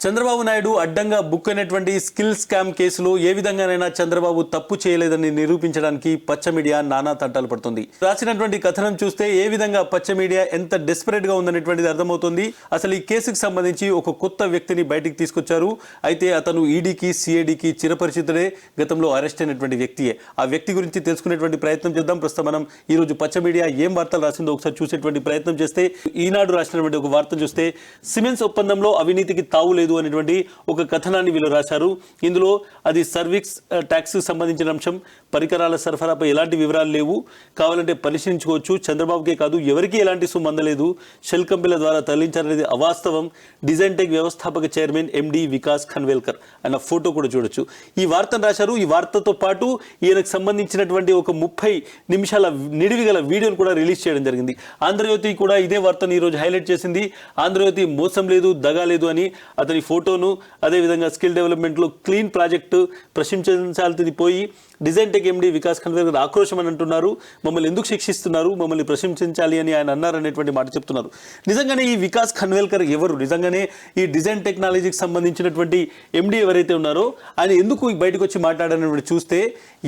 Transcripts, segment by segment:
చంద్రబాబు నాయుడు అడ్డంగా బుక్ అయినటువంటి skill scam కేసులో ఏ విధంగానైనా చంద్రబాబు తప్పు చేయలేదని నిరూపించడానికి పచ్చ మీడియా నానా తంటాలు పడుతుంది. రాసినటువంటి కథనం చూస్తే ఏ విధంగా పచ్చ మీడియా ఎంత డెస్పరేట్ గా ఉందనేటువంటిది అర్థమవుతుంది. అసలు ఈ కేసుకు సంబంధించి ఒక కొత్త వ్యక్తిని బయటికి తీసుకొచ్చారు. అయితే అతను ఈడీకి సిఐడికి చిరపరిచితుడే, గతంలో అరెస్ట్ అయినటువంటి వ్యక్తియే. ఆ వ్యక్తి గురించి తెలుసుకునేటువంటి ప్రయత్నం చేద్దాం. ప్రస్తుతం మనం ఈ రోజు పచ్చ మీడియా ఏం వార్తలు రాసిందో ఒకసారి చూసేటువంటి ప్రయత్నం చేస్తే, ఈనాడు రాసినటువంటి ఒక వార్త చూస్తే సిమెన్స్ ఒప్పందంలో అవినీతికి తావు లేదు అనేటువంటి ఒక కథనాన్ని వీళ్ళు రాశారు. ఇందులో అది సర్వీస్ ట్యాక్స్ సంబంధించిన అంశం, పరికరాల సరఫరాపై ఎలాంటి వివరాలు లేవు, కావాలంటే పరిశీలించుకోవచ్చు. చంద్రబాబుకే కాదు ఎవరికి ఎలాంటి సొమ్ము అందలేదు, షెల్ కంపెనీల ద్వారా తరలించారనేది అవాస్తవం. డిజైన్ టెక్ వ్యవస్థాపక చైర్మన్ ఎండి వికాస్ ఖన్వేల్కర్ అన్న ఫోటో కూడా చూడొచ్చు. ఈ వార్తను రాశారు. ఈ వార్తతో పాటు ఈయనకు సంబంధించినటువంటి ఒక 30 నిమిషాల నిడివిగల వీడియోను కూడా రిలీజ్ చేయడం జరిగింది. ఆంధ్రజ్యోతి కూడా ఇదే వార్తను ఈరోజు హైలైట్ చేసింది. ఆంధ్రజ్యోతి మోసం లేదు, దగా లేదు అని అతని ఫోటోను, అదేవిధంగా స్కిల్ డెవలప్మెంట్లో క్లీన్ ప్రాజెక్టు ప్రశంసించాల్సింది పోయి డిజైన్ టెక్ ఎండి వికాస్ ఖన్వేల్కర్ ఆక్రోశం అని అంటున్నారు. మమ్మల్ని ఎందుకు శిక్షిస్తున్నారు, మమ్మల్ని ప్రశంసించాలి అని ఆయన అన్నారు అనేటువంటి మాట చెప్తున్నారు. నిజంగానే ఈ వికాస్ ఖన్వేల్కర్ ఎవరు? నిజంగానే ఈ డిజైన్ టెక్నాలజీకి సంబంధించినటువంటి ఎండి ఎవరైతే ఉన్నారో ఆయన ఎందుకు బయటకు వచ్చి మాట్లాడనేటువంటి చూస్తే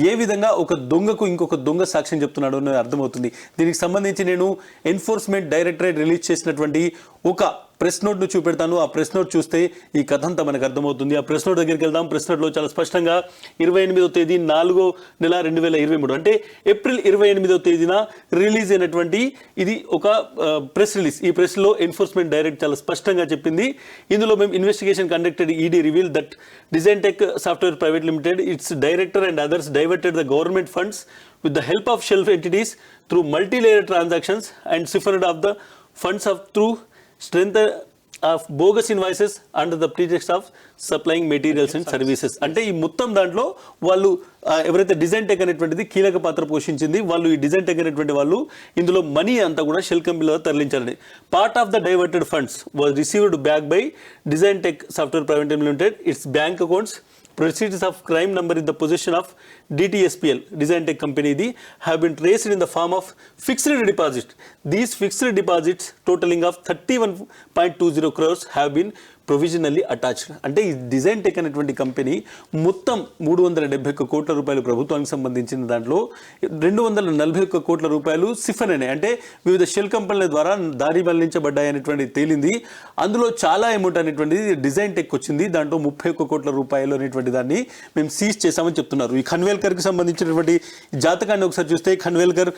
ఏ విధంగా ఒక దొంగకు ఇంకొక దొంగ సాక్ష్యం చెప్తున్నాడు అనేది అర్థమవుతుంది. దీనికి సంబంధించి నేను ఎన్ఫోర్స్మెంట్ డైరెక్టరేట్ రిలీజ్ చేసినటువంటి ఒక ప్రెస్ నోట్ను చూపెడతాను. ఆ ప్రెస్ నోట్ చూస్తే ఈ కథ అంతా మనకు అర్థమవుతుంది. ఆ ప్రెస్ నోట్ దగ్గరికి వెళ్దాం. ప్రెస్ నోట్లో చాలా స్పష్టంగా 28వ తేదీ 4వ నెల 2023 అంటే ఏప్రిల్ 28వ తేదీన రిలీజ్ అయినటువంటి ఇది ఒక ప్రెస్ రిలీజ్. ఈ ప్రెస్లో ఎన్ఫోర్స్మెంట్ డైరెక్ట్ చాలా స్పష్టంగా చెప్పింది. ఇందులో మేము investigation conducted ED reveal that design tech software private limited, it's director and others diverted the government funds with the help of shelf entities through multi-layered transactions and siphoned off the funds of through strength of bogus invoices under the pretext of supplying materials and services. అంటే ఈ మొత్తం దాంట్లో వాళ్ళు ఎవరైతే design tech అనేటువంటిది కీలక పాత్ర పోషించింది, వాళ్ళు ఈ డిజైన్ టెక్ అనేటువంటి వాళ్ళు ఇందులో మనీ అంతా కూడా షెల్ కంపెనీలో తరలించారండి. Part of the diverted funds was received back by design tech software private limited, its bank accounts. Proceeds of crime number in the possession of DTSPL, Design Tech Company, have been traced in the form of fixed deposits. These fixed deposits totaling of 31.20 crores have been provisionally attached. అంటే ఈ design tech అనేటువంటి company మొత్తం 371 కోట్ల రూపాయలు ప్రభుత్వానికి సంబంధించిన దాంట్లో 241 కోట్ల రూపాయలు సిఫర్ అయినాయి. అంటే వివిధ షెల్ కంపెనీల ద్వారా దారి మళ్లించబడ్డాయి అనేటువంటి తేలింది. అందులో చాలా అమౌంట్ అనేటువంటిది డిజైన్ టెక్ వచ్చింది. దాంట్లో 31 కోట్ల రూపాయలు అనేటువంటి దాన్ని మేము సీజ్ చేశామని చెప్తున్నారు. ఈ ఖన్వేల్కర్కి సంబంధించినటువంటి జాతకాన్ని ఒకసారి చూస్తే ఖన్వేల్కర్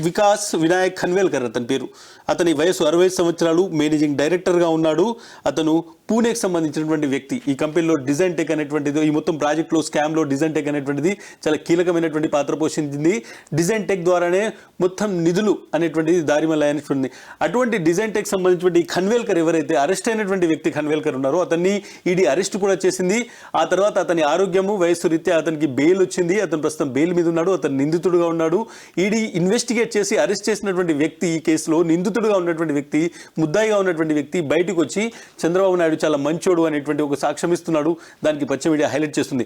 వికాస్ వినాయక్ ఖన్వేల్కర్ అతని పేరు. అతని వయసు 60 సంవత్సరాలు, మేనేజింగ్ డైరెక్టర్గా ఉన్నాడు. అతను పూణేకి సంబంధించినటువంటి వ్యక్తి. ఈ కంపెనీలో డిజైన్ టెక్ అనేటువంటిది, ఈ మొత్తం ప్రాజెక్ట్లో స్కామ్లో డిజైన్ టెక్ అనేటువంటిది చాలా కీలకమైనటువంటి పాత్ర పోషించింది. డిజైన్ టెక్ ద్వారానే మొత్తం నిధులు అనేటువంటిది దారి మళ్ళాయనేటువంటి అటువంటి డిజైన్ టెక్ సంబంధించినటువంటి ఖన్వేల్కర్ ఎవరైతే అరెస్ట్ అయినటువంటి వ్యక్తి ఖన్వేల్కర్ ఉన్నారో అతన్ని ఈడీ అరెస్ట్ కూడా చేసింది. ఆ తర్వాత అతని ఆరోగ్యము వయస్సు రీత్యా అతనికి బెయిల్ వచ్చింది. అతను ప్రస్తుతం బెయిల్ మీద ఉన్నాడు. అతను నిందితుడుగా ఉన్నాడు. ఈడీ ఇన్వెస్టిగేట్ చేసి అరెస్ట్ చేసినటువంటి వ్యక్తి, ఈ కేసులో నిందితుడుగా ఉన్నటువంటి వ్యక్తి, ముద్దాయిగా ఉన్నటువంటి వ్యక్తి బయటకు వచ్చి చంద్రబాబు నాయుడు చాలా మంచోడు అనేటువంటి ఒక సాక్ష్యం ఇస్తున్నాడు. దానికి పచ్చ మీడియా హైలైట్ చేస్తుంది.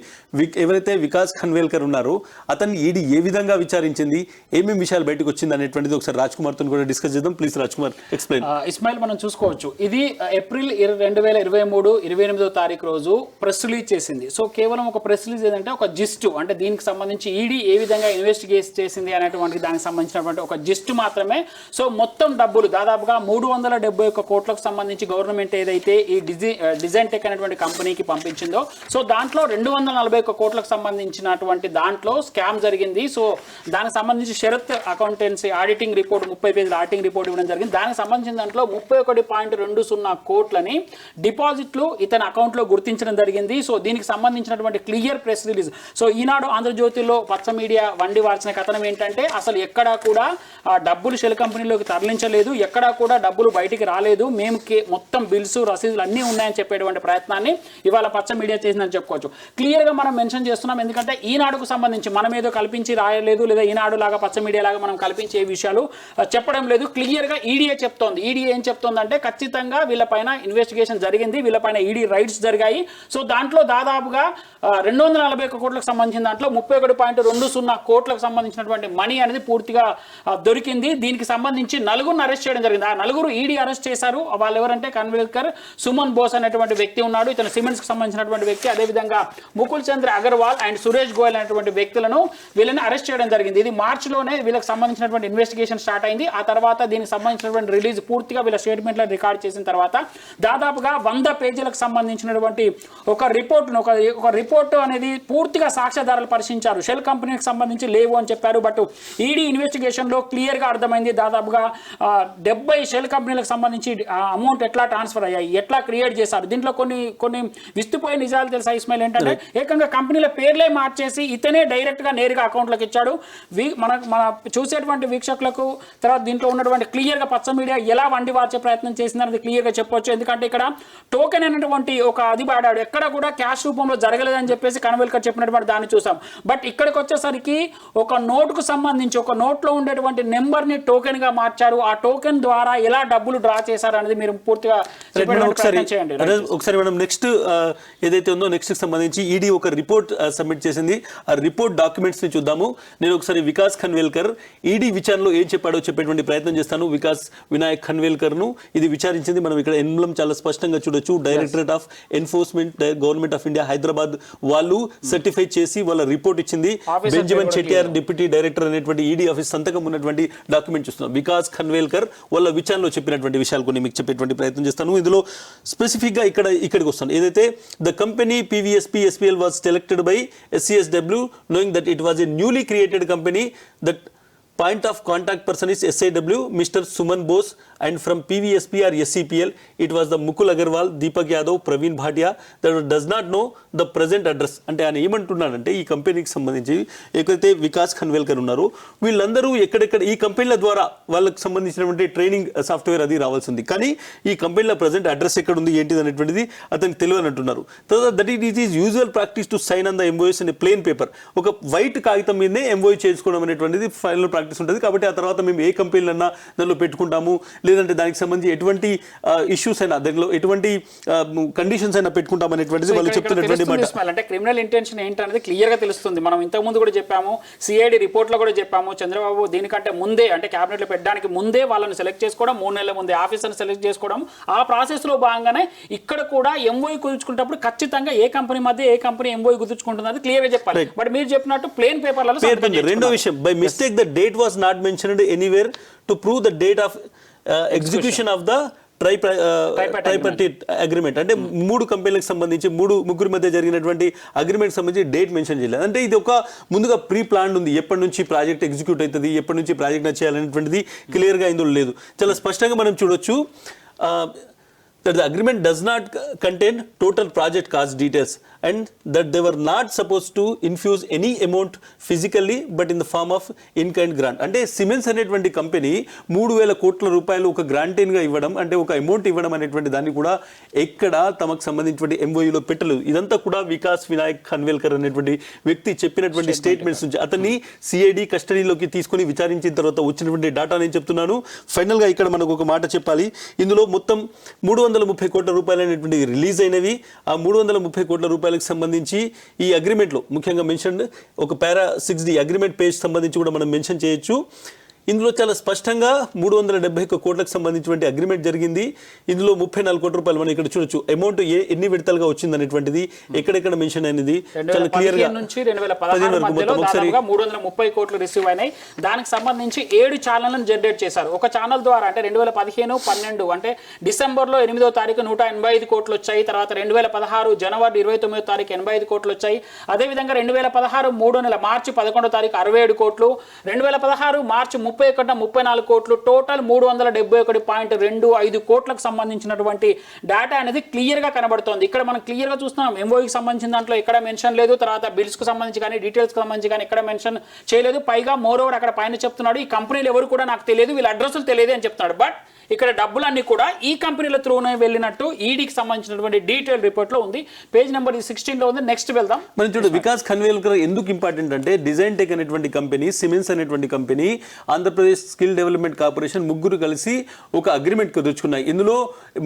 ఎవరైతే వికాస్ ఖన్వేల్కర్ ఉన్నారో అతన్ని ఈడీ ఏ విధంగా విచారించింది, ఏమేమి విషయాలు బయటకు వచ్చింది అనేటువంటిది ఒకసారి రాజ్ కుమార్ తో కూడా డిస్కస్ చేద్దాం. Please Raj Kumar explain. ఇస్మాయిల్, మనం చూసుకోవచ్చు ఇది ఏప్రిల్ 2023 28వ తారీఖు రోజు ప్రెస్ రిలీజ్ చేసింది. సో కేవలం ఒక ప్రెస్ రిలీజ్ ఏదంటే ఒక జిస్ట్, అంటే దీనికి సంబంధించి ఈడీ ఏ విధంగా ఇన్వెస్టిగేట్ చేసింది అనేటువంటి దానికి సంబంధించినటువంటి ఒక జిస్ట్ మాత్రమే. సో మొత్తం డబ్బులు దాదాపుగా 371 కోట్లకు సంబంధించి గవర్నమెంట్ ఏదైతే ఈ డిజైన్ టెక్ అనేటువంటి కంపెనీకి పంపించిందో, సో దాంట్లో 241 కోట్లకు సంబంధించినటువంటి దాంట్లో స్కామ్ జరిగింది. సో దానికి సంబంధించి షరత్ అకౌంటెన్సీ ఆడిటింగ్ రిపోర్ట్ 30 పేజీల ఆడిటింగ్ రిపోర్ట్ ఇవ్వడం జరిగింది. దానికి సంబంధించిన దాంట్లో 31.20 కోట్లని డిపాజిట్లు ఇతని అకౌంట్లో గుర్తించడం జరిగింది. సో దీనికి సంబంధించినటువంటి క్లియర్ ప్రెస్ రిలీజ్. సో ఈనాడు ఆంధ్రజ్యోతిలో పచ్చ మీడియా వండి వార్చిన కథనం ఏంటంటే అసలు ఎక్కడా కూడా డబ్బులు షెల్ కంపెనీలోకి తరలించలేదు, ఎక్కడా కూడా డబ్బులు బయటికి రాలేదు, మేము మొత్తం బిల్స్ రసీదులు అన్నీ ఉన్నాయని చెప్పేటువంటి ప్రయత్నాన్ని ఇవాళ పచ్చ మీడియా చేసిందని చెప్పుకోవచ్చు. క్లియర్గా మనం మెన్షన్ చేస్తున్నాం. ఎందుకంటే ఈనాడుకు సంబంధించి మనం ఏదో కల్పించి రాయలేదు, లేదా ఈనాడు లాగా పచ్చ మీడియా లాగా మనం కల్పించే విషయాలు చెప్పడం లేదు. క్లియర్గా ఈడీఏ చెప్తోంది. ఈడీ ఏం చెప్తోందంటే ఖచ్చితంగా వీళ్ళపైన ఇన్వెస్టిగేషన్ జరిగింది, వీళ్ళపైన ఈడీ రైట్స్ జరిగాయి. సో దాంట్లో దాదాపుగా 241 కోట్లకు సంబంధించిన దాంట్లో 31.20 కోట్లకు సంబంధించినటువంటి మనీ అనేది పూర్తిగా దొరికింది. దీనికి సంబంధించి 4 అరెస్ట్ చేయడం జరిగింది. ఆ 4 ఈడీ అరెస్ట్ చేశారు. వాళ్ళు ఎవరంటే ఖన్వేల్కర్, సుమన్ బోస్ అనేటువంటి వ్యక్తి ఉన్నాడు, ఇతను సిమెంట్స్ కి సంబంధించినటువంటి వ్యక్తి. అదేవిధంగా ముకుల్ చంద్ర అగర్వాల్ అండ్ సురేష్ గోయల్ అనేటువంటి వ్యక్తులను వీళ్ళని అరెస్ట్ చేయడం జరిగింది. ఇది మార్చిలోనే వీళ్ళకి సంబంధించినటువంటి ఇన్వెస్టిగేషన్ స్టార్ట్ అయింది. ఆ తర్వాత దీనికి సంబంధించినటువంటి రిలీజ్ పూర్తిగా వీళ్ళ స్టేట్మెంట్లో రికార్డ్ చేసిన తర్వాత దాదాపుగా 100 పేజీలకు సంబంధించినటువంటి ఒక రిపోర్ట్ అనేది పూర్తిగా సాక్ష్యాధారాలు పరిశీలించారు. షెల్ కంపెనీకి సంబంధించి లేవు అని చెప్పారు. బట్ ఈడీ ఇన్వెస్టిగేషన్ లో క్లియర్ గా అర్థమైంది దాదాపుగా 70 షెల్ కంపెనీలకు సంబంధించి అమౌంట్ ఎట్లా ట్రాన్స్ఫర్ అయ్యాయి, ఎట్లా క్రియేట్ చేశారు. దీంట్లో కొన్ని విస్తుపోయే నిజాలు తెలుసా ఇస్మాయిల్ ఏంటంటే ఏకంగా కంపెనీల పేర్లే మార్చేసి ఇతనే డైరెక్ట్ గా నేరుగా అకౌంట్లోకి ఇచ్చాడు. మన చూసేటువంటి వీక్షకులకు తర్వాత దీంట్లో ఉన్నటువంటి క్లియర్ గా పచ్చ మీడియా ఎలా వండి వార్చే ప్రయత్నం చేసిందనేది క్లియర్ గా చెప్పొచ్చు. ఎందుకంటే ఇక్కడ టోకెన్ అనేటువంటి ఒక అది వాడాడు, ఎక్కడ కూడా క్యాష్ రూపంలో జరగలేదని చెప్పేసి కన్వెల్కర్ చెప్పినటువంటి దాన్ని చూసాం. బట్ ఇక్కడికి వచ్చేసరికి ఒక నోటుకు సంబంధించి ఒక నోట్లో ఉండేటువంటి నెంబర్ ని టోకెన్ గా మార్చారు. ఆ టోకెన్ ద్వారా ఎలా డబ్బులు డ్రా చేశారు అనేది మీరు పూర్తిగా చేయండి. ఒకసారి మేడం నెక్స్ట్ ఏదైతే ఉందో నెక్స్ట్ కి సంబంధించి ఈడీ ఒక రిపోర్ట్ సబ్మిట్ చేసింది. ఆ రిపోర్ట్ డాక్యుమెంట్స్ ని చూద్దాము. నేను ఒకసారి వికాస్ ఖన్వేల్కర్ ఈడీ విచారణలో ఏం చెప్పాడో చెప్పేటువంటి ప్రయత్నం చేస్తాను. వికాస్ వినాయక్ ఖన్వేల్కర్ ను ఇది విచారించింది. మనం ఇక్కడ ఎంబ్లం చాలా స్పష్టంగా చూడొచ్చు. Directorate of enforcement government of India Hyderabad వాళ్ళు సర్టిఫై చేసి వాళ్ళ రిపోర్ట్ ఇచ్చింది. బెంజమిన్ చెట్టియార్ డిప్యూటీ డైరెక్టర్ అనేటువంటి ఈడీ ఆఫీస్ సంతకం ఉన్నటువంటి డాక్యుమెంట్ చూస్తున్నాం. వికాస్ ఖన్వేల్కర్ వాళ్ళ విచారణలో చెప్పినటువంటి విషయాలు కొన్ని మీకు చెప్పేటువంటి ప్రయత్నం చేస్తాను. ఇందులో స్పెసిఫిక్ గా ఇక్కడికి వస్తాను. ఏదైతే the company PVSP SPL was selected by SCSW knowing that it was a newly created company. That point of contact person is SAW Mr. Suman Bose, and from PVSP or SCPL it was the Mukul Agarwal, Deepak Yadav, Praveen Bhatia that does not know the present address. అంటే ఆయన ఏమంటున్నాడంటే ఈ కంపెనీకి సంబంధించి ఎక్కడైతే వికాస్ ఖన్వేల్కర్ ఉన్నారో వీళ్ళందరూ ఎక్కడెక్కడ ఈ కంపెనీల ద్వారా వాళ్ళకి సంబంధించినటువంటి ట్రైనింగ్ సాఫ్ట్వేర్ అది రావాల్సింది. కానీ ఈ కంపెనీల ప్రజెంట్ అడ్రస్ ఎక్కడ ఉంది ఏంటిది అనేటువంటిది అతనికి తెలియని అంటున్నారు. తర్వాత that it is usual practice to sign on the MOS in plain paper. ఒక వైట్ కాగితం మీదనే ఎంఓయూ చేసుకోవడం అనేటువంటిది ఫైనల్ ప్రాక్టీస్ ఉంటుంది. కాబట్టి ఆ తర్వాత మేము ఏ కంపెనీలన్నా దానిలో పెట్టుకుంటాము, లేదంటే దానికి సంబంధించి ఎటువంటి ఇష్యూస్ అయినా దానిలో ఎటువంటి కండిషన్స్ అయినా పెట్టుకుంటాం అనేటువంటిది వాళ్ళు చెప్తున్నటువంటి మాట. అంటే క్రిమినల్ ఇంటెన్షన్ ఏంటనేది క్లియర్ గా తెలుస్తుంది. మనం ఇంతకు ముందు కూడా చెప్పాము, సిఐడి రిపోర్ట్ లో కూడా చెప్పాము. చంద్రబాబు దీనికంటే ముందే అంటే క్యాబినెట్ లో పెట్టడానికి ముందే వాళ్ళని సెలెక్ట్ చేసుకోవడం, 3 నెలల ముందే ఆఫీసర్ని సెలెక్ట్ చేసుకోవడం, ఆ ప్రాసెస్ లో భాగంగానే ఇక్కడ కూడా ఎంఓయూ కుదుర్చుకున్నప్పుడు ఖచ్చితంగా ఏ కంపెనీ మధ్య ఏ కంపెనీ ఎంఓయూ కుదుర్చుకుంటుంది క్లియర్ గా చెప్పాలి. బట్ మీరు చెప్పినట్టు ప్లేన్ పేపర్లలో రెండో విషయం, by mistake the date was not mentioned anywhere to prove the date of execution of the tripartite agreement. అంటే 3 కంపెనీలకు సంబంధించి ముగ్గురు మధ్య జరిగినటువంటి అగ్రిమెంట్ సంబంధించి డేట్ మెన్షన్ చేయలేదు. అంటే ఇది ఒక ముందుగా ప్రీ ప్లాన్ ఉంది, ఎప్పటి నుంచి ప్రాజెక్ట్ ఎగ్జిక్యూట్ అవుతుంది, ఎప్పటి నుంచి ప్రాజెక్ట్ చేయాలనేటువంటిది క్లియర్గా ఇందులో లేదు. చాలా స్పష్టంగా మనం చూడొచ్చు. That the agreement does not contain total project cost details and that they were not supposed to infuse any amount physically but in the form of in-kind grant. అంటే సిమెన్స్ అనేటువంటి కంపెనీ 3,000 కోట్ల రూపాయలు ఒక గ్రాంటైన్గా ఇవ్వడం అంటే ఒక అమౌంట్ ఇవ్వడం అనేటువంటి దాన్ని కూడా ఎక్కడ తమకు సంబంధించినటువంటి ఎంఓయూలో పెట్టలేదు. ఇదంతా కూడా వికాస్ వినాయక్ ఖన్వేల్కర్ అనేటువంటి వ్యక్తి చెప్పినటువంటి స్టేట్మెంట్స్ నుంచి అతన్ని సిఐడి కస్టడీలోకి తీసుకొని విచారించిన తర్వాత వచ్చినటువంటి డేటా నేను చెప్తున్నాను. ఫైనల్గా ఇక్కడ మనకు ఒక మాట చెప్పాలి. ఇందులో మొత్తం 330 కోట్ల రూపాయలు అనేటువంటి రిలీజ్ అయినవి. ఆ 330 కోట్ల రూపాయలకు సంబంధించి ఈ అగ్రిమెంట్లో ముఖ్యంగా మెన్షన్ ఒక పారా 6D అగ్రిమెంట్ పేజ్ సంబంధించి కూడా మనం మెన్షన్ చేయొచ్చు. ఇందులో చాలా స్పష్టంగా 371 కోట్లకు సంబంధించినటువంటి అగ్రిమెంట్ జరిగింది. ఇందులో 34 కోట్ల రూపాయలు మనం ఇక్కడ చూడొచ్చు. అమౌంట్ ఎన్ని విడతలుగా వచ్చింది అనేటువంటిది ఎక్కడెక్కడ మెన్షన్ అయినది చాలా క్లియర్ గా నుంచి 2016 మధ్యలో దాదాపుగా 330 కోట్లు రిసీవ్ అయినాయి. దానికి సంబంధించి 7 ఛానళ్లను జనరేట్ చేశారు. ఒక ఛానల్ ద్వారా అంటే 2015-12 అంటే డిసెంబర్లో 8వ తారీఖు 185 కోట్లు వచ్చాయి. తర్వాత 2016 జనవరి 29వ తారీఖు 85 కోట్లు వచ్చాయి. అదేవిధంగా 2016 3వ నెల మార్చి 11వ తారీఖు 67 కోట్లు, 2016 మార్చి 34 కోట్లు, టోటల్ 371.25 కోట్లకు సంబంధించినటువంటి డేటా అనేది క్లియర్ గా కనబడుతోంది. ఇక్కడ మనం క్లియర్ గా చూస్తున్నాం ఎంఓయూకి సంబంధించిన దాంట్లో ఎక్కడ మెన్షన్ లేదు. తర్వాత బిల్స్ కు సంబంధించి కానీ డీటెయిల్స్ కు సంబంధించి కానీ ఎక్కడ మెన్షన్ చేయలేదు. పైగా మోర్ ఓవర్ అక్కడ పైన చెప్తున్నాడు ఈ కంపెనీలు ఎవరు కూడా నాకు తెలియదు, వీళ్ళ అడ్రస్లు తెలియదు అని చెప్తున్నాడు. బట్ ఇక్కడ డబ్బులన్నీ కూడా ఈ కంపెనీల త్రూనే వెళ్ళినట్టు ఈడీకి సంబంధించినటువంటి డీటెయిల్ రిపోర్ట్ లో ఉంది. పేజ్ నెంబర్ 16 లో ఉంది. నెక్స్ట్ వెళ్దాం. మనం చూడు వికాస్ ఖన్వేల్కర్ ఎందుకు ఇంపార్టెంట్ అంటే డిజైన్ టెక్ అనేటువంటి కంపెనీ, సిమెన్స్ అనేటువంటి company Andhra Pradesh skill development corporation ముగ్గురు కలిసి ఒక అగ్రిమెంట్ కుదుర్చుకున్నాయి. ఇందులో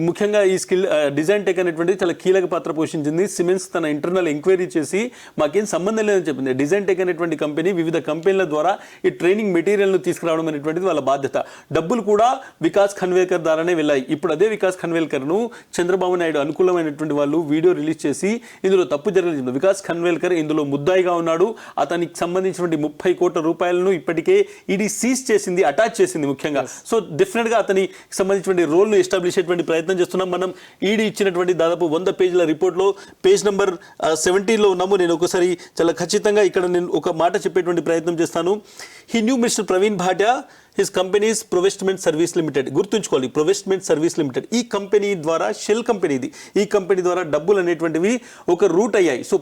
ముఖ్యంగా ఈ స్కిల్ డిజైన్ టెక్ అనేటువంటిది చాలా కీలక పాత్ర పోషించింది. సిమెన్స్ తన ఇంటర్నల్ ఎంక్వైరీ చేసి మాకేం సంబంధం లేదని చెప్పింది. డిజైన్ టెక్ అనేటువంటి కంపెనీ వివిధ కంపెనీల ద్వారా ఈ ట్రైనింగ్ మెటీరియల్ను తీసుకురావడం అనేటువంటిది వాళ్ళ బాధ్యత. డబ్బులు కూడా వికాస్ ఖన్వేల్కర్ ద్వారానే వెళ్ళాయి. ఇప్పుడు అదే వికాస్ ఖన్వేల్కర్ను చంద్రబాబు నాయుడు అనుకూలమైనటువంటి వాళ్ళు వీడియో రిలీజ్ చేసి ఇందులో తప్పు జరగలేదు. వికాస్ ఖన్వేల్కర్ ఇందులో ముద్దాయిగా ఉన్నాడు. అతనికి సంబంధించినటువంటి 30 కోట్ల రూపాయలను ఇప్పటికే ఈడీ సీజ్ చేసింది, అటాచ్ చేసింది ముఖ్యంగా. సో డెఫినెట్ గా అతనికి సంబంధించినటువంటి రోల్ ను ఎస్టాబ్లిష్ అయ్యేటువంటి ప్రయత్నం చేస్తున్నాం. మనం ఈడీ ఇచ్చినటువంటి దాదాపు 100 పేజీల రిపోర్ట్ లో పేజ్ నంబర్ 17 లో ఉన్నాము. నేను ఒకసారి చాలా ఖచ్చితంగా ఇక్కడ నేను ఒక మాట చెప్పేటువంటి ప్రయత్నం చేస్తాను. He knew mister Praveen Bhatia his companies provestment service limited. గుర్తుంచుకోవాలి, ప్రొవెస్ట్మెంట్ సర్వీస్ లిమిటెడ్. ఈ కంపెనీ ద్వారా, షెల్ కంపెనీ ఇది, ఈ కంపెనీ ద్వారా డబ్బులు అనేటువంటివి ఒక రూట్ అయ్యాయి. సో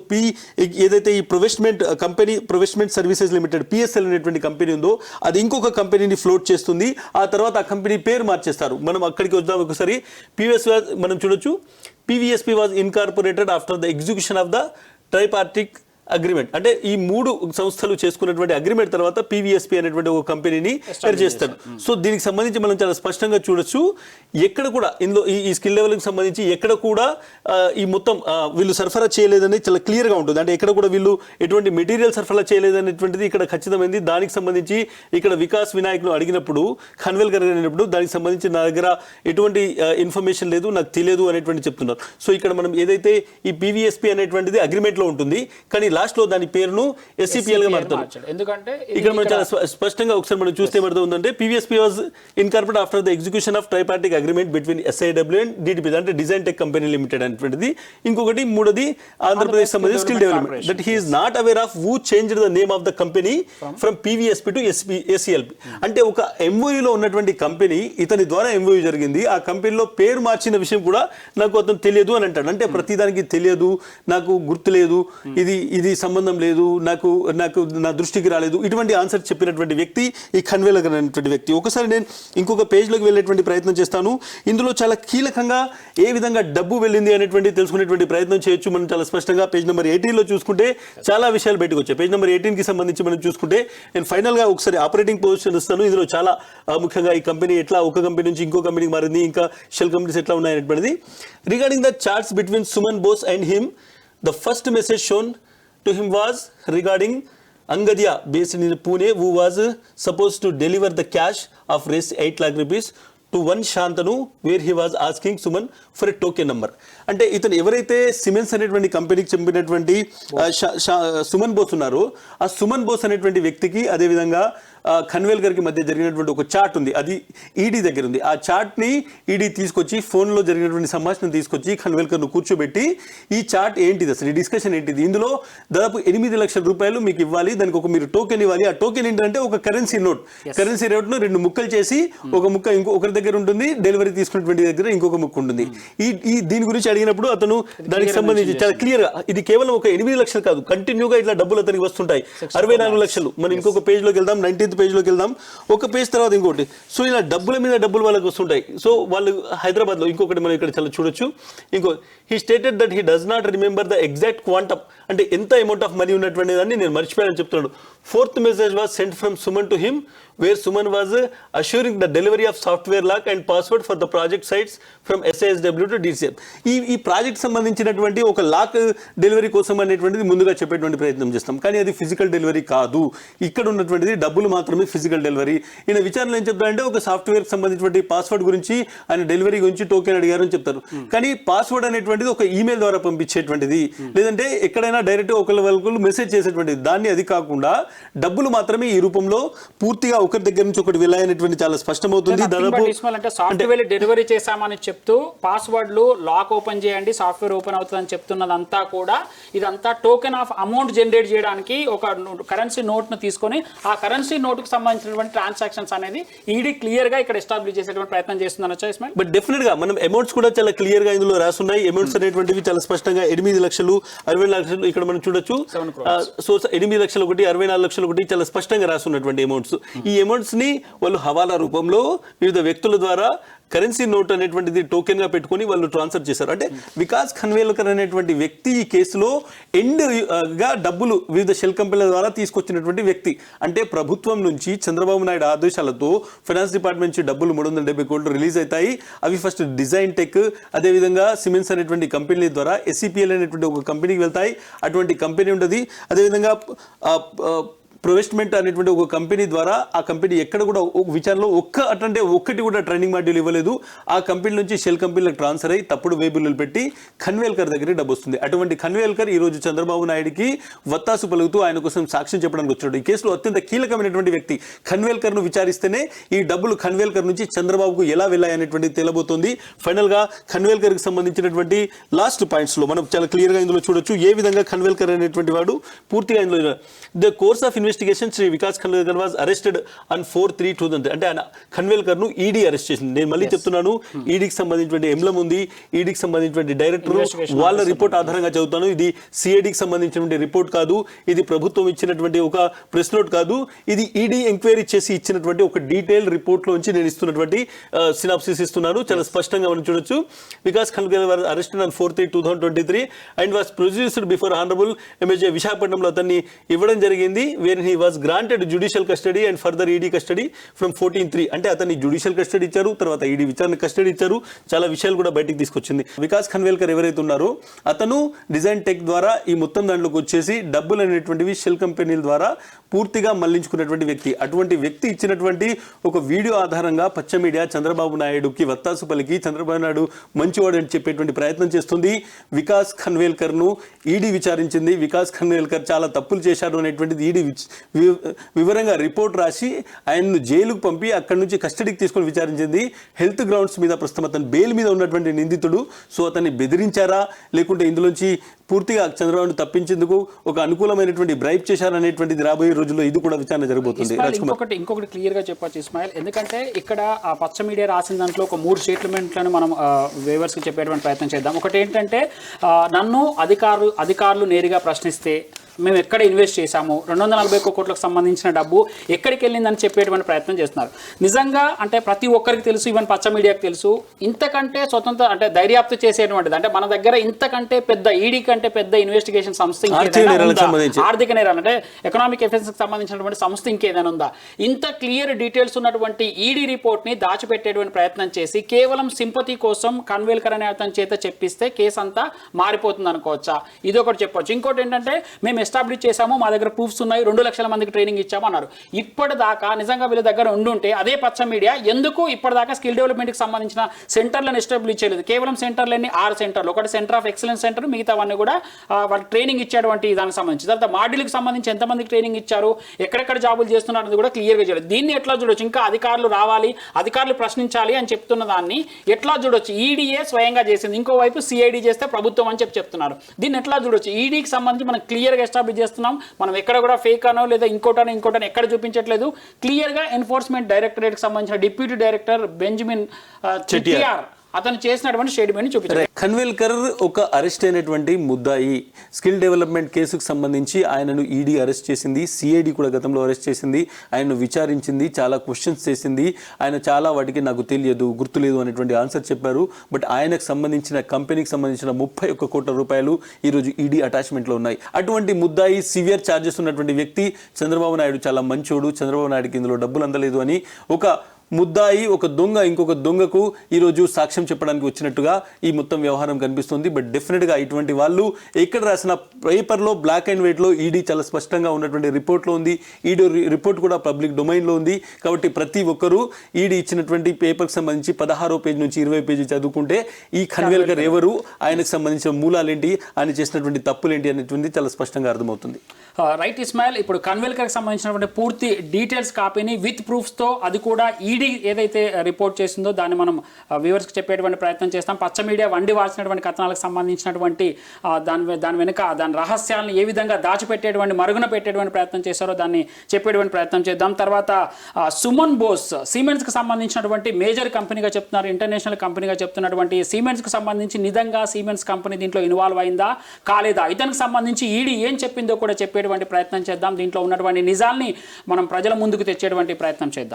ఏదైతే ఈ ప్రొవెస్ట్మెంట్ సర్వీసెస్ లిమిటెడ్ పిఎస్ఎల్ అనేటువంటి కంపెనీ ఉందో అది ఇంకొక కంపెనీని ఫ్లోట్ చేస్తుంది. ఆ తర్వాత ఆ కంపెనీ పేరు మార్చేస్తారు. మనం అక్కడికి వద్దాం ఒకసారి. మనం చూడొచ్చు, PVSP was incorporated after the execution of the tripartite agreement. అంటే ఈ 3 సంస్థలు చేసుకున్నటువంటి అగ్రిమెంట్ తర్వాత పివిఎస్పి అనేటువంటి ఒక కంపెనీని చేస్తాడు. సో దీనికి సంబంధించి మనం చాలా స్పష్టంగా చూడొచ్చు. ఎక్కడ కూడా ఇందులో ఈ స్కిల్ లెవెల్కి సంబంధించి ఎక్కడ కూడా ఈ మొత్తం వీళ్ళు సరఫరా చేయలేదని చాలా క్లియర్గా ఉంటుంది. అంటే ఎక్కడ కూడా వీళ్ళు ఎటువంటి మెటీరియల్ సరఫరా చేయలేదనేటువంటిది ఇక్కడ ఖచ్చితమైంది. దానికి సంబంధించి ఇక్కడ వికాస్ వినాయక్ను అడిగినప్పుడు, ఖన్వేల్కర్ అడిగినప్పుడు దానికి సంబంధించి నా దగ్గర ఎటువంటి ఇన్ఫర్మేషన్ లేదు, నాకు తెలియదు అనేటువంటి చెప్తున్నారు. సో ఇక్కడ మనం ఏదైతే ఈ పివిఎస్పి అనేటువంటిది అగ్రిమెంట్లో ఉంటుంది, కానీ లాస్ట్ లో దాని పేరును ఎస్సిపిఎల్ గా మారుతారు. ఎందుకంటే ఇక్కడ మనం చాలా స్పష్టంగా ఒకసారి మనం చూస్తే ఏమవుతుందంటే, PVSP was incorporated after the execution of tripartite agreement between SIW and DTP, అంటే డిజైన్ టెక్ కంపెనీ లిమిటెడ్ అనేటువంటిది. ఇంకొకటి మూడోది ఆంధ్రప్రదేశ్ సంబంధించి skill development. That he is not aware of who changed the name of the company from PVSP to SCLP. అంటే ఒక ఎంఓయూలో ఉన్నటువంటి company, ఇతని ద్వారా ఎంఓయూ జరిగింది, ఆ కంపెనీలో పేరు మార్చిన విషయం కూడా నాకు అతను తెలియదు అని అంటాడు. అంటే ప్రతిదానికి తెలియదు, నాకు గుర్తులేదు, ఇది సంబంధం లేదు, నాకు నా దృష్టికి రాలేదు, ఇటువంటి ఆన్సర్ చెప్పినటువంటి వ్యక్తి ఈ ఖన్వేల్కర్ అనేటువంటి వ్యక్తి. ఒకసారి నేను ఇంకొక పేజ్లోకి వెళ్ళేటువంటి ప్రయత్నం చేస్తాను. ఇందులో చాలా కీలకంగా ఏ విధంగా డబ్బు వెళ్ళింది అనేటువంటి తెలుసుకునేటువంటి ప్రయత్నం చేయొచ్చు. మనం చాలా స్పష్టంగా పేజ్ నెంబర్ 18లో చూసుకుంటే చాలా విషయాలు బయటకు వచ్చాయి. పేజ్ నెంబర్ 18కి సంబంధించి మనం చూసుకుంటే నేను ఫైనల్గా ఒకసారి ఆపరేటింగ్ పొజిషన్ ఇస్తాను. ఇందులో చాలా ముఖ్యంగా ఈ కంపెనీ ఎట్లా ఒక కంపెనీ నుంచి ఇంకో కంపెనీకి మారింది, ఇంకా షెల్ కంపెనీస్ ఎట్లా ఉన్నాయనేటువంటిది. Regarding the charts between Suman Bose and him, the first message shown to him was regarding Angadya based in Pune, who was supposed to deliver the cash of raised 8 lakh rupees to one Shantanu, where he was asking Suman for a token number. అంటే ఇతను ఎవరైతే siemens అనేటువంటి కంపెనీకి చెందినటువంటి సుమన్ బోస్ ఉన్నారో, ఆ సుమన్ బోస్ అనేటువంటి వ్యక్తికి అదేవిధంగా ఖన్వేల్కర్కి మధ్య జరిగినటువంటి ఒక చాట్ ఉంది, అది ఈడీ దగ్గర ఉంది. ఆ చాట్ని ఈడీ తీసుకొచ్చి, ఫోన్లో జరిగినటువంటి సంభాషణ తీసుకొచ్చి ఖన్వేల్కర్ను కూర్చోబెట్టి ఈ చాట్ ఏంటిది, అసలు ఈ డిస్కషన్ ఏంటిది, ఇందులో దాదాపు 8 లక్షల రూపాయలు మీకు ఇవ్వాలి, దానికి ఒక మీరు టోకెన్ ఇవ్వాలి. ఆ టోకెన్ ఏంటంటే ఒక కరెన్సీ నోట్ను 2 ముక్కలు చేసి, ఒక ముక్క ఇంకొకరి దగ్గర ఉంటుంది, డెలివరీ తీసుకున్నటువంటి దగ్గర ఇంకొక ముక్క ఉంటుంది. ఈ దీని గురించి అడిగినప్పుడు అతను దానికి సంబంధించి చాలా క్లియర్ గా, ఇది కేవలం ఒక 8 లక్షలు కాదు, కంటిన్యూగా ఇట్లా డబ్బులు అతనికి వస్తుంటాయి. 64 లక్షలు. మనం ఇంకొక పేజ్ లోకి వెళ్దాం, 19th పేజ్లోకి వెళ్దాం, ఒక పేజ్ తర్వాత ఇంకోటి. సో ఇలా డబ్బుల మీద డబ్బులు వాళ్ళకి వస్తుంటాయి. సో వాళ్ళు హైదరాబాద్ లో ఇంకొకటి మనం ఇక్కడ చాలా చూడొచ్చు. He stated that he does not remember the exact quantum, అంటే ఎంత అమౌంట్ ఆఫ్ మనీ ఉన్నటువంటి దాన్ని నేను మర్చిపోయానని చెప్తున్నాడు. 4th message was sent from Suman to him, where Suman was assuring the delivery of software lock and password for the project sites from SISW to DCM. ఈ project సంబంధించినటువంటి ఒక lock delivery కోసం అనేటువంటిది ముందుగా చెప్పేటువంటి ప్రయత్నం చేస్తాం, కానీ అది ఫిజికల్ డెలివరీ కాదు. ఇక్కడ ఉన్నటువంటిది డబ్బులు మాత్రమే ఫిజికల్ డెలివరీ. ఈయన విచారణ ఏం చెప్తారంటే, ఒక సాఫ్ట్వేర్ సంబంధించినటువంటి పాస్వర్డ్ గురించి, ఆయన డెలివరీ గురించి టోకెన్ అడిగారు అని చెప్తారు. కానీ పాస్వర్డ్ అనేటువంటిది ఒక ఈమెయిల్ ద్వారా పంపించేటువంటిది, లేదంటే ఎక్కడైనా డైరెక్ట్ ఒకళ్ళు మెసేజ్ చేసేటువంటిది. దాన్ని అది కాకుండా డబ్బులు మాత్రమే ఈ రూపంలో పూర్తిగా ఒకరి దగ్గర నుంచి ఒకటి వెళ్ళాయనేటువంటి చాలా స్పష్టమవుతుంది. దాదాపు అంటే సాఫ్ట్వేర్ డెలివరీ చేశామని చెప్తూ పాస్వర్డ్లు లాక్ ఓపెన్ చేయండి, సాఫ్ట్వేర్ ఓపెన్ అవుతుందని చెప్తున్నదంతా కూడా ఇదంతా టోకెన్ ఆఫ్ అమౌంట్ జనరేట్ చేయడానికి ఒక కరెన్సీ నోట్ ను తీసుకొని, ఆ కరెన్సీ నోట్ కు సంబంధించినటువంటి ట్రాన్సాక్షన్స్ అనేది ఈడీ క్లియర్ గా ఇక్కడ ఎస్టాబ్లిష్ చేసేటువంటి ప్రయత్నం చేస్తుందని వచ్చా ఇస్మాయిల్. బట్ డెఫినెట్ గా మనం అమౌంట్స్ కూడా చాలా క్లియర్ గా ఇందులో రాసున్నాయి. అమౌంట్స్ అనేటువంటివి చాలా స్పష్టంగా 8 లక్షలు, 64 లక్షలు ఇక్కడ మనం చూడొచ్చు. సో 8 లక్షలు ఒకటి, 64 లక్షలు ఒకటి చాలా స్పష్టంగా రాసున్నటువంటి అమౌంట్స్. ఈ ఈ అమౌంట్స్ని వాళ్ళు హవాలా రూపంలో వివిధ వ్యక్తుల ద్వారా కరెన్సీ నోట్ అనేటువంటిది టోకెన్గా పెట్టుకొని వాళ్ళు ట్రాన్స్ఫర్ చేశారు. అంటే వికాస్ ఖన్వేల్కర్ అనేటువంటి వ్యక్తి ఈ కేసులో గా డబ్బులు వివిధ షెల్ కంపెనీల ద్వారా తీసుకొచ్చినటువంటి వ్యక్తి. అంటే ప్రభుత్వం నుంచి చంద్రబాబు నాయుడు ఆదేశాలతో ఫైనాన్స్ డిపార్ట్మెంట్ నుంచి డబ్బులు 370 కోట్లు రిలీజ్ అవుతాయి. అవి ఫస్ట్ డిజైన్ టెక్, అదేవిధంగా సిమెంట్స్ అనేటువంటి కంపెనీ ద్వారా SCPL అనేటువంటి ఒక కంపెనీకి వెళ్తాయి. అటువంటి కంపెనీ ఉంటుంది. అదేవిధంగా ప్రొవెస్ట్మెంట్ అనేటువంటి ఒక కంపెనీ ద్వారా ఆ కంపెనీ ఎక్కడ కూడా విచారణలో ఒక్కటి కూడా ట్రైనింగ్ మాడ్యూల్ ఇవ్వలేదు. ఆ కంపెనీ నుంచి షెల్ కంపెనీలకు ట్రాన్స్ఫర్ అయ్యి తప్పుడు వేబుల్లు పెట్టి ఖన్వేల్కర్ దగ్గరికి డబ్బు వస్తుంది. అటువంటి ఖన్వేల్కర్ ఈ రోజు చంద్రబాబు నాయుడికి వత్తాసు పలుకుతూ ఆయన కోసం సాక్ష్యం చెప్పడానికి వచ్చాడు. ఈ కేసులో అత్యంత కీలకమైనటువంటి వ్యక్తి ఖన్వేల్కర్ను విచారిస్తేనే ఈ డబ్బులు ఖన్వేల్కర్ నుంచి చంద్రబాబుకు ఎలా వెళ్ళాయనేటువంటిది తేలబోతోంది. ఫైనల్గా ఖన్వేల్కర్కి సంబంధించినటువంటి లాస్ట్ పాయింట్స్లో మనం చాలా క్లియర్గా ఇందులో చూడొచ్చు ఏ విధంగా ఖన్వేల్కర్ అనేటువంటి వాడు పూర్తిగా ఇందులో the course of investigation Shri Vikas Khanvelkar was arrested on 4/3/2000. అంటే ఆయన ఖన్వేల్కర్ను ఈడీ అరెస్ట్ చేసింది. నేను మళ్ళీ చెప్తున్నాను, ఈడీకి సంబంధించినటువంటి ఎంబ్లం ఉంది, ఈడీకి సంబంధించినటువంటి డైరెక్టర్ వాళ్ళ రిపోర్ట్ ఆధారంగా చదువుతాను. ఇది సిఐడికి సంబంధించినటువంటి రిపోర్ట్ కాదు, ఇది ప్రభుత్వం ఇచ్చినటువంటి ఒక ప్రెస్ నోట్ కాదు, ఇది ఈడీ ఎంక్వైరీ చేసి ఇచ్చినటువంటి ఒక డీటెయిల్ రిపోర్ట్ లోంచి నేను ఇస్తున్నటువంటి సినాప్సిస్ ఇస్తున్నాను. చాలా స్పష్టంగా మనం చూడొచ్చు. Vikas Khanvelkar was arrested on 4/3/2023 and was produced before honourable MHA విశాఖపట్నంలో అతన్ని ఇవ్వడం జరిగింది. Where he was granted judicial custody and further ED custody from 14/3. అంటే అతన్ని జ్యుడిషియల్ కస్టడీ ఇచ్చారు, తర్వాత ఈడీ విచారణ కస్టడీ ఇచ్చారు. చాలా విషయాలు కూడా బయటికి తీసుకొచ్చింది. వికాస్ ఖన్వేల్కర్ ఎవరైతే ఉన్నారో అతను డిజైన్ టెక్ ద్వారా ఈ మొత్తం దాంట్లోకి వచ్చేసి డబ్బులు అనేటువంటివి షెల్ కంపెనీల ద్వారా పూర్తిగా మళ్లించుకున్నటువంటి వ్యక్తి. అటువంటి వ్యక్తి ఇచ్చినటువంటి ఒక వీడియో ఆధారంగా పచ్చ మీడియా చంద్రబాబు నాయుడుకి వత్తాసు పలికి చంద్రబాబు నాయుడు మంచివాడు అని చెప్పేటువంటి ప్రయత్నం చేస్తుంది. వికాస్ ఖన్వేల్కర్ను ఈడీ విచారించింది. వికాస్ ఖన్వేల్కర్ చాలా తప్పులు చేశారు అనేటువంటిది ఈడీ వివరంగా రిపోర్ట్ రాసి ఆయన్ను జైలుకు పంపి అక్కడి నుంచి కస్టడీకి తీసుకొని విచారించింది. హెల్త్ గ్రౌండ్స్ మీద ప్రస్తుతం అతను బెయిల్ మీద ఉన్నటువంటి నిందితుడు. సో అతన్ని బెదిరించారా లేకుంటే ఇందులోంచి పూర్తిగా చంద్రబాబును తప్పించేందుకు ఒక అనుకూలమైనటువంటి బ్రైబ్ చేశారనేటువంటిది రాబోయే రోజుల్లో ఇది కూడా విచారణ జరగబోతుంది. ఇంకొకటి క్లియర్ గా చెప్పొచ్చు ఇస్మాయిల్, ఎందుకంటే ఇక్కడ ఆ పచ్చ మీడియా రాసిన దాంట్లో ఒక 3 స్టేట్మెంట్లను మనం వేవర్స్ కి చెప్పేటువంటి ప్రయత్నం చేద్దాం. ఒకటి ఏంటంటే నన్ను అధికారులు నేరుగా ప్రశ్నిస్తే మేము ఎక్కడ ఇన్వెస్ట్ చేశాము, 241 కోట్లకు సంబంధించిన డబ్బు ఎక్కడికి వెళ్ళిందని చెప్పేటువంటి ప్రయత్నం చేస్తున్నారు. నిజంగా అంటే ప్రతి ఒక్కరికి తెలుసు, ఈవెన్ పచ్చ మీడియాకి తెలుసు, ఇంతకంటే స్వతంత్ర అంటే దర్యాప్తు చేసేటువంటిది అంటే మన దగ్గర ఇంతకంటే పెద్ద ఈడీ కంటే పెద్ద ఇన్వెస్టిగేషన్ సంస్థ ఆర్థిక నేరాలు అంటే ఎకనామిక్ ఎఫెన్స్కి సంబంధించినటువంటి సంస్థ ఇంకేదైనా ఉందా? ఇంత క్లియర్ డీటెయిల్స్ ఉన్నటువంటి ఈడీ రిపోర్ట్ని దాచిపెట్టేటువంటి ప్రయత్నం చేసి కేవలం సింపతి కోసం ఖన్వేల్కర్ అనే అతని చేత చెప్పిస్తే కేసు అంతా మారిపోతుంది అనుకోవచ్చా? ఇది ఒకటి చెప్పొచ్చు. ఇంకోటి ఏంటంటే మేము ఎస్టాబ్లిష్ చేశాము, మా దగ్గర ప్రూఫ్స్ ఉన్నాయి, 2 లక్షల మందికి ట్రైనింగ్ ఇచ్చాము అన్నారు. ఇప్పటిదాకా నిజంగా వీళ్ళ దగ్గర ఉండుంటే అదే పచ్చ మీడియా ఎందుకు ఇప్పటిదాకా స్కిల్ డెవలప్మెంట్కి సంబంధించిన సెంటర్లను ఎస్టాబ్లిష్ చేయలేదు? కేవలం సెంటర్లన్నీ 6 సెంటర్లు, ఒకటి సెంటర్ ఆఫ్ ఎక్సలెన్స్ సెంటర్, మిగతావన్నీ కూడా వాళ్ళకి ట్రైనింగ్ ఇచ్చేటువంటి దానికి సంబంధించి. తర్వాత మాడ్యూల్కి సంబంధించి ఎంతమందికి ట్రైనింగ్ ఇచ్చారు, ఎక్కడెక్కడ జాబులు చేస్తున్నారు అనేది కూడా క్లియర్గా చేయలేదు. దీన్ని ఎట్లా చూడొచ్చు? ఇంకా అధికారులు రావాలి, అధికారులు ప్రశ్నించాలి అని చెప్తున్న దాన్ని ఎట్లా చూడొచ్చు? ఈడీఏ స్వయంగా చేసింది, ఇంకోవైపు సిఐడి చేస్తే ప్రభుత్వం అని చెప్తున్నారు. దీన్ని ఎట్లా చూడొచ్చు? ఈడీకి సంబంధించి మనం క్లియర్గా ఎస్టాబ్లిష్ చేస్తున్నాం, మనం ఎక్కడ కూడా ఫేక్ అనో లేదా ఇంకోటనో ఎక్కడ చూపించట్లేదు. క్లియర్గా ఎన్ఫోర్స్మెంట్ డైరెక్టరేట్ కి సంబంధించిన డిప్యూటీ డైరెక్టర్ బెంజమిన్ చెటియార్ అతను చేసినటువంటి స్టేట్మెంట్ చూపించారు. ఖన్వేల్కర్ ఒక అరెస్ట్ అయినటువంటి ముద్దాయి. స్కిల్ డెవలప్మెంట్ కేసుకు సంబంధించి ఆయనను ఈడీ అరెస్ట్ చేసింది, సిఐడి కూడా గతంలో అరెస్ట్ చేసింది, ఆయనను విచారించింది, చాలా క్వశ్చన్స్ చేసింది. ఆయన చాలా వాటికి నాకు తెలియదు, గుర్తులేదు అనేటువంటి ఆన్సర్ చెప్పారు. బట్ ఆయనకు సంబంధించిన కంపెనీకి సంబంధించిన 31 కోట్ల రూపాయలు ఈరోజు ఈడీ అటాచ్మెంట్లో ఉన్నాయి. అటువంటి ముద్దాయి, సివియర్ ఛార్జెస్ ఉన్నటువంటి వ్యక్తి చంద్రబాబు నాయుడు చాలా మంచోడు, చంద్రబాబు నాయుడుకి ఇందులో డబ్బులు అందలేదు అని ఒక ముద్దాయి, ఒక దొంగ ఇంకొక దొంగకు ఈరోజు సాక్ష్యం చెప్పడానికి వచ్చినట్టుగా ఈ మొత్తం వ్యవహారం కనిపిస్తుంది. బట్ డెఫినెట్గా ఇటువంటి వాళ్ళు ఎక్కడ రాసిన పేపర్లో బ్లాక్ అండ్ వైట్లో ఈడీ చాలా స్పష్టంగా ఉన్నటువంటి రిపోర్ట్లో ఉంది. ఈడీ రిపోర్ట్ కూడా పబ్లిక్ డొమైన్లో ఉంది. కాబట్టి ప్రతి ఒక్కరూ ఈడీ ఇచ్చినటువంటి పేపర్కి సంబంధించి 16వ పేజీ నుంచి 20వ పేజీ చదువుకుంటే ఈ ఖన్వేల్కర్ ఎవరు, ఆయనకు సంబంధించిన మూలాలేంటి, ఆయన చేసినటువంటి తప్పులేంటి అనేటువంటి చాలా స్పష్టంగా అర్థమవుతుంది. రైట్ ఇస్మాయిల్, ఇప్పుడు ఖన్వేల్కర్కి సంబంధించినటువంటి పూర్తి డీటెయిల్స్ కాపీని విత్ ప్రూఫ్స్తో అది కూడా ఈడీ ఈడీ ఏదైతే రిపోర్ట్ చేసిందో దాన్ని మనం వ్యూవర్స్కి చెప్పేటువంటి ప్రయత్నం చేస్తాం. పచ్చ మీడియా వండి వాల్సినటువంటి కథనాలకు సంబంధించినటువంటి దాని వెనుక దాని రహస్యాలను ఏ విధంగా దాచిపెట్టేటువంటి మరుగున పెట్టేటువంటి ప్రయత్నం చేశారో దాన్ని చెప్పేటువంటి ప్రయత్నం చేద్దాం. తర్వాత సుమన్ బోస్ సిమెంట్స్కి సంబంధించినటువంటి మేజర్ కంపెనీగా చెప్తున్నారు, ఇంటర్నేషనల్ కంపెనీగా చెప్తున్నటువంటి సిమెంట్స్కి సంబంధించి నిజంగా సిమెంట్స్ కంపెనీ దీంట్లో ఇన్వాల్వ్ అయిందా కాలేదా, ఇతనికి సంబంధించి ఈడీ ఏం చెప్పిందో కూడా చెప్పేటువంటి ప్రయత్నం చేద్దాం. దీంట్లో ఉన్నటువంటి నిజాల్ని మనం ప్రజల ముందుకు తెచ్చేటువంటి ప్రయత్నం చేద్దాం.